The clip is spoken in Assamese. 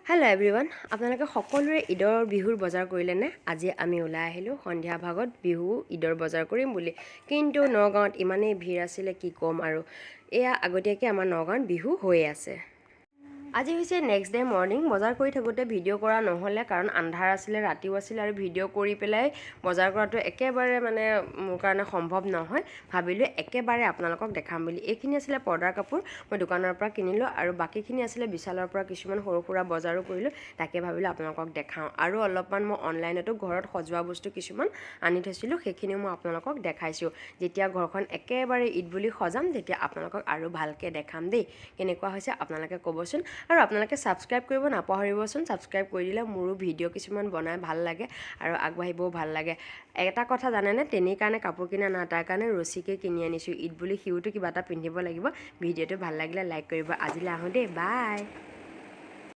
হেল্ল' এভৰিৱান, আপোনালোকে সকলোৰে ঈদৰ বিহুৰ বজাৰ কৰিলেনে? আজি আমি ওলাই আহিলোঁ সন্ধিয়া ভাগত বিহু ঈদৰ বজাৰ কৰিম বুলি। কিন্তু নগাঁৱত ইমানেই ভিৰ আছিলে কি ক'ম আৰু। এয়া আগতীয়াকৈ আমাৰ নগাঁৱত বিহু হৈয়ে আছে। আজি হৈছে নেক্সট ডে মৰ্ণিং। বজাৰ কৰি থাকোঁতে ভিডিঅ' কৰা নহ'লে, কাৰণ আন্ধাৰ আছিলে, ৰাতিও আছিলে আৰু ভিডিঅ' কৰি পেলাই বজাৰ কৰাটো একেবাৰে মোৰ কাৰণে সম্ভৱ নহয়। ভাবিলোঁ একেবাৰে আপোনালোকক দেখাম বুলি। এইখিনি আছিলে পৰ্দাৰ কাপোৰ, মই দোকানৰ পৰা কিনিলোঁ আৰু বাকীখিনি আছিলে বিশালৰ পৰা কিছুমান সৰু সুৰা বজাৰো কৰিলোঁ। তাকে ভাবিলোঁ আপোনালোকক দেখাওঁ। আৰু অলপমান মই অনলাইনতো ঘৰত সজোৱা বস্তু কিছুমান আনি থৈছিলোঁ, সেইখিনিও মই আপোনালোকক দেখাইছোঁ। যেতিয়া ঘৰখন একেবাৰে ঈদ বুলি সজাম তেতিয়া আপোনালোকক আৰু ভালকৈ দেখাম দেই। কেনেকুৱা হৈছে আপোনালোকে ক'বচোন। আৰু আপোনালোকে ছাবস্ক্ৰাইব কৰিব নাপাহৰিবচোন। ছাবস্ক্ৰাইব কৰি দিলে মোৰো ভিডিঅ' কিছুমান বনাই ভাল লাগে আৰু আগবাঢ়িবও ভাল লাগে। এটা কথা জানেনে, তেনেই কাৰণে কাপোৰ কিনা নাই, তাৰ কাৰণে ৰছীকে কিনি আনিছোঁ। ঈদ বুলি সিওতো কিবা এটা পিন্ধিব লাগিব। ভিডিঅ'টো ভাল লাগিলে লাইক কৰিব। আজিলৈ আহোঁ দেই, বাই।